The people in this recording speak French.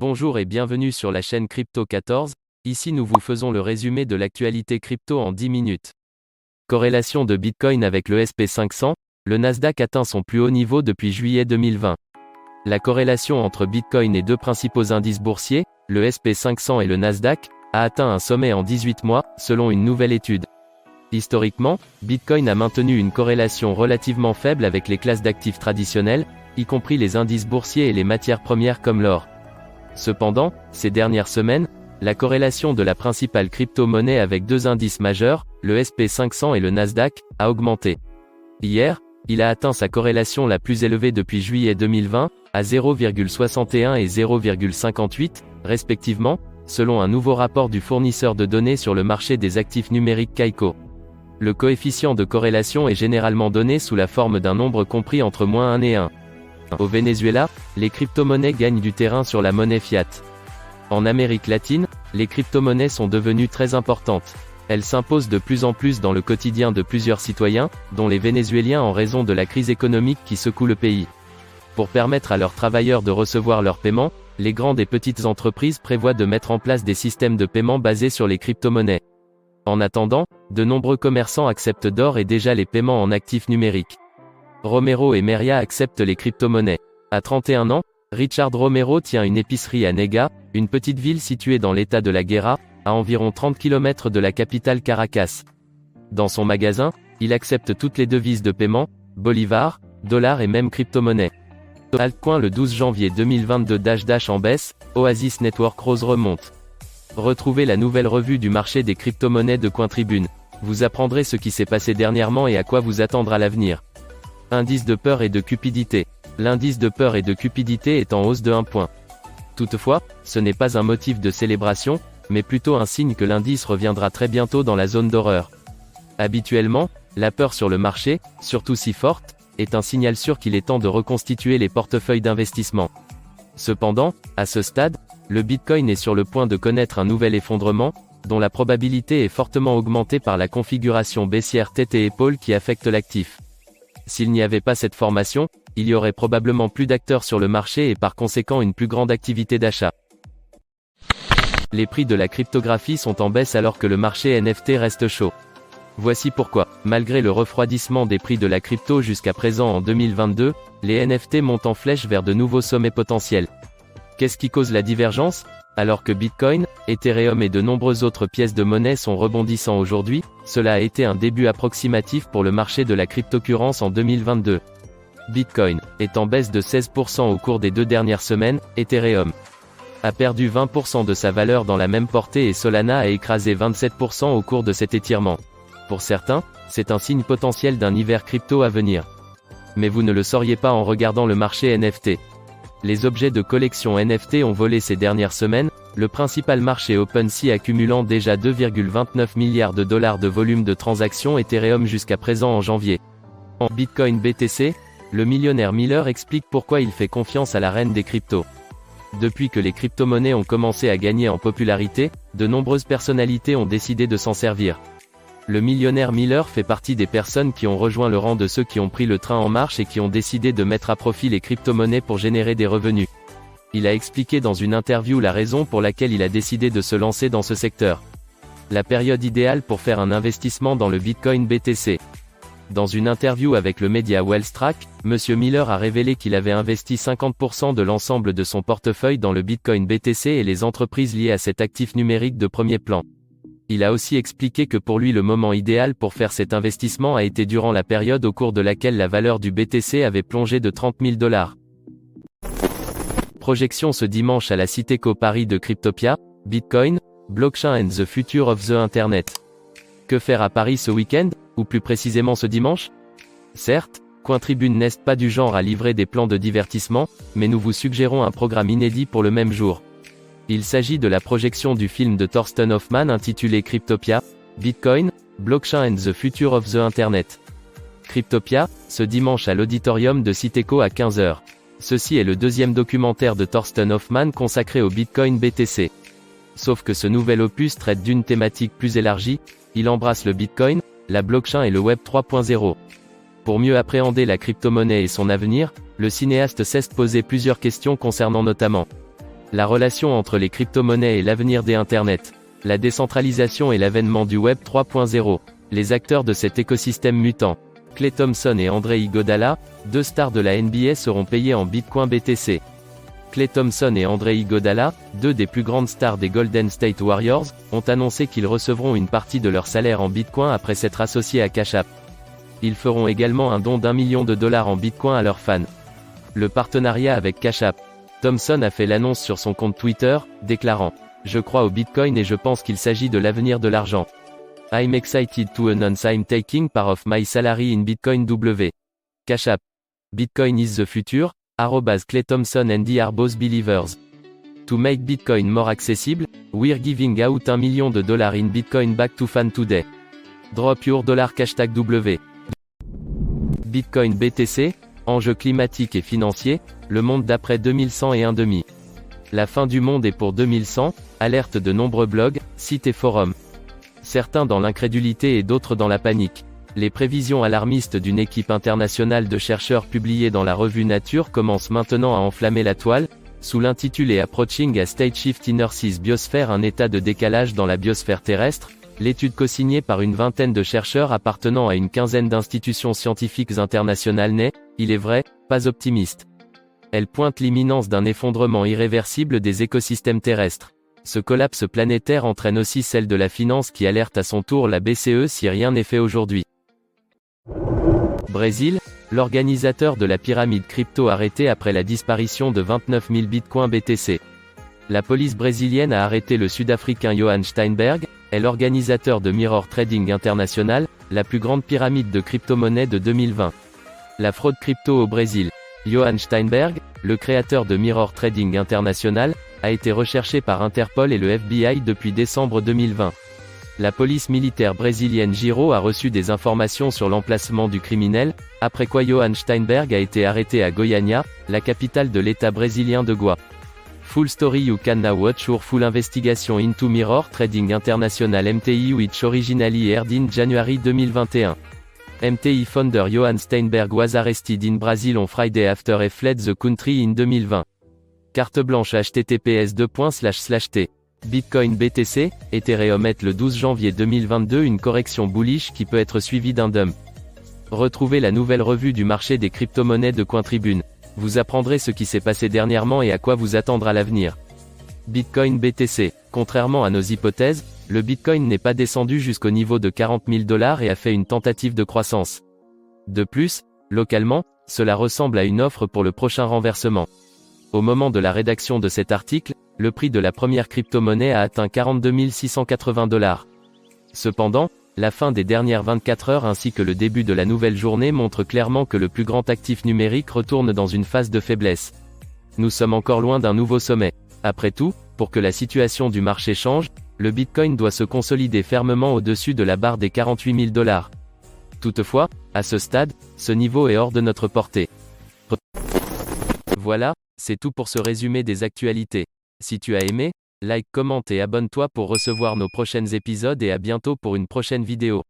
Bonjour et bienvenue sur la chaîne Crypto 14, ici nous vous faisons le résumé de l'actualité crypto en 10 minutes. Corrélation de Bitcoin avec le SP500, le Nasdaq atteint son plus haut niveau depuis juillet 2020. La corrélation entre Bitcoin et deux principaux indices boursiers, le SP500 et le Nasdaq, a atteint un sommet en 18 mois, selon une nouvelle étude. Historiquement, Bitcoin a maintenu une corrélation relativement faible avec les classes d'actifs traditionnelles, y compris les indices boursiers et les matières premières comme l'or. Cependant, ces dernières semaines, la corrélation de la principale crypto-monnaie avec deux indices majeurs, le SP500 et le Nasdaq, a augmenté. Hier, il a atteint sa corrélation la plus élevée depuis juillet 2020, à 0,61 et 0,58, respectivement, selon un nouveau rapport du fournisseur de données sur le marché des actifs numériques Kaiko. Le coefficient de corrélation est généralement donné sous la forme d'un nombre compris entre -1 et 1. Au Venezuela, les crypto-monnaies gagnent du terrain sur la monnaie fiat. En Amérique latine, les crypto-monnaies sont devenues très importantes. Elles s'imposent de plus en plus dans le quotidien de plusieurs citoyens, dont les Vénézuéliens en raison de la crise économique qui secoue le pays. Pour permettre à leurs travailleurs de recevoir leurs paiements, les grandes et petites entreprises prévoient de mettre en place des systèmes de paiement basés sur les crypto-monnaies. En attendant, de nombreux commerçants acceptent d'ores et déjà les paiements en actifs numériques. Romero et Meria acceptent les crypto-monnaies. À 31 ans, Richard Romero tient une épicerie à Nega, une petite ville située dans l'état de la Guerra, à environ 30 km de la capitale Caracas. Dans son magasin, il accepte toutes les devises de paiement, bolivar, dollars et même crypto-monnaies. Altcoin le 12 janvier 2022 - en baisse, Oasis Network Rose remonte. Retrouvez la nouvelle revue du marché des crypto-monnaies de Cointribune. Vous apprendrez ce qui s'est passé dernièrement et à quoi vous attendre à l'avenir. Indice de peur et de cupidité. L'indice de peur et de cupidité est en hausse de 1 point. Toutefois, ce n'est pas un motif de célébration, mais plutôt un signe que l'indice reviendra très bientôt dans la zone d'horreur. Habituellement, la peur sur le marché, surtout si forte, est un signal sûr qu'il est temps de reconstituer les portefeuilles d'investissement. Cependant, à ce stade, le Bitcoin est sur le point de connaître un nouvel effondrement, dont la probabilité est fortement augmentée par la configuration baissière tête et épaule qui affecte l'actif. S'il n'y avait pas cette formation, il y aurait probablement plus d'acteurs sur le marché et par conséquent une plus grande activité d'achat. Les prix de la cryptographie sont en baisse alors que le marché NFT reste chaud. Voici pourquoi. Malgré le refroidissement des prix de la crypto jusqu'à présent en 2022, les NFT montent en flèche vers de nouveaux sommets potentiels. Qu'est-ce qui cause la divergence ? Alors que Bitcoin, Ethereum et de nombreuses autres pièces de monnaie sont rebondissants aujourd'hui, cela a été un début approximatif pour le marché de la cryptocurrency en 2022. Bitcoin est en baisse de 16% au cours des 2 dernières semaines, Ethereum a perdu 20% de sa valeur dans la même portée et Solana a écrasé 27% au cours de cet étirement. Pour certains, c'est un signe potentiel d'un hiver crypto à venir. Mais vous ne le sauriez pas en regardant le marché NFT. Les objets de collection NFT ont volé ces dernières semaines, le principal marché OpenSea accumulant déjà 2,29 milliards de dollars de volume de transactions Ethereum jusqu'à présent en janvier. En Bitcoin BTC, le millionnaire Miller explique pourquoi il fait confiance à la reine des cryptos. Depuis que les crypto-monnaies ont commencé à gagner en popularité, de nombreuses personnalités ont décidé de s'en servir. Le millionnaire Miller fait partie des personnes qui ont rejoint le rang de ceux qui ont pris le train en marche et qui ont décidé de mettre à profit les crypto-monnaies pour générer des revenus. Il a expliqué dans une interview la raison pour laquelle il a décidé de se lancer dans ce secteur. La période idéale pour faire un investissement dans le Bitcoin BTC. Dans une interview avec le média Wellstrack, M. Miller a révélé qu'il avait investi 50% de l'ensemble de son portefeuille dans le Bitcoin BTC et les entreprises liées à cet actif numérique de premier plan. Il a aussi expliqué que pour lui le moment idéal pour faire cet investissement a été durant la période au cours de laquelle la valeur du BTC avait plongé de 30 000 $. Projection ce dimanche à la Citéco Paris de Cryptopia, Bitcoin, Blockchain and the Future of the Internet. Que faire à Paris ce week-end, ou plus précisément ce dimanche ? Certes, Cointribune n'est pas du genre à livrer des plans de divertissement, mais nous vous suggérons un programme inédit pour le même jour. Il s'agit de la projection du film de Thorsten Hoffmann intitulé Cryptopia, Bitcoin, Blockchain and the Future of the Internet. Cryptopia, ce dimanche à l'auditorium de Citéco à 15h. Ceci est le deuxième documentaire de Thorsten Hoffmann consacré au Bitcoin BTC. Sauf que ce nouvel opus traite d'une thématique plus élargie, il embrasse le Bitcoin, la blockchain et le Web 3.0. Pour mieux appréhender la crypto-monnaie et son avenir, le cinéaste s'est posé plusieurs questions concernant notamment La relation entre les crypto-monnaies et l'avenir des Internet. La décentralisation et l'avènement du Web 3.0. Les acteurs de cet écosystème mutant. Klay Thompson et André Iguodala, deux stars de la NBA seront payés en Bitcoin BTC. Klay Thompson et André Iguodala, deux des plus grandes stars des Golden State Warriors, ont annoncé qu'ils recevront une partie de leur salaire en Bitcoin après s'être associés à Cash App. Ils feront également un don d'$1 million en Bitcoin à leurs fans. Le partenariat avec Cash App. Thompson a fait l'annonce sur son compte Twitter, déclarant « Je crois au Bitcoin et je pense qu'il s'agit de l'avenir de l'argent. I'm excited to announce I'm taking part of my salary in Bitcoin W. Cash App. Bitcoin is the future, @Klay Thompson and the believers. To make Bitcoin more accessible, we're giving out $1 million in Bitcoin back to fans today. Drop your dollar #W. Bitcoin BTC, enjeux climatiques et financiers, le monde d'après 2100 et 1/2. La fin du monde est pour 2100, alerte de nombreux blogs, sites et forums. Certains dans l'incrédulité et d'autres dans la panique. Les prévisions alarmistes d'une équipe internationale de chercheurs publiées dans la revue Nature commencent maintenant à enflammer la toile, sous l'intitulé Approaching a State Shift in Earth's Biosphere, un état de décalage dans la biosphère terrestre. L'étude co-signée par une vingtaine de chercheurs appartenant à une quinzaine d'institutions scientifiques internationales n'est, il est vrai, pas optimiste. Elle pointe l'imminence d'un effondrement irréversible des écosystèmes terrestres. Ce collapse planétaire entraîne aussi celle de la finance qui alerte à son tour la BCE si rien n'est fait aujourd'hui. Brésil, l'organisateur de la pyramide crypto arrêté après la disparition de 29 000 bitcoins BTC. La police brésilienne a arrêté le Sud-Africain Johan Steinberg, est l'organisateur de Mirror Trading International, la plus grande pyramide de crypto-monnaies de 2020. La fraude crypto au Brésil. Johan Steinberg, le créateur de Mirror Trading International, a été recherché par Interpol et le FBI depuis décembre 2020. La police militaire brésilienne Giro a reçu des informations sur l'emplacement du criminel, après quoi Johan Steinberg a été arrêté à Goiânia, la capitale de l'État brésilien de Goiás. Full story you can now watch your full investigation into Mirror Trading International MTI which originally aired in January 2021. MTI founder Johan Steinberg was arrested in Brazil on Friday after he fled the country in 2020. Carte blanche https://t. Bitcoin BTC, Ethereum est le 12 janvier 2022 une correction bullish qui peut être suivie d'un dump. Retrouvez la nouvelle revue du marché des crypto-monnaies de Cointribune. Vous apprendrez ce qui s'est passé dernièrement et à quoi vous attendre à l'avenir. Bitcoin BTC. Contrairement à nos hypothèses, le Bitcoin n'est pas descendu jusqu'au niveau de $40 000 et a fait une tentative de croissance. De plus, localement, cela ressemble à une offre pour le prochain renversement. Au moment de la rédaction de cet article, le prix de la première crypto-monnaie a atteint $42 680. Cependant, la fin des dernières 24 heures ainsi que le début de la nouvelle journée montrent clairement que le plus grand actif numérique retourne dans une phase de faiblesse. Nous sommes encore loin d'un nouveau sommet. Après tout, pour que la situation du marché change, le Bitcoin doit se consolider fermement au-dessus de la barre des $48 000. Toutefois, à ce stade, ce niveau est hors de notre portée. Voilà, c'est tout pour ce résumé des actualités. Si tu as aimé, like, commente et abonne-toi pour recevoir nos prochains épisodes et à bientôt pour une prochaine vidéo.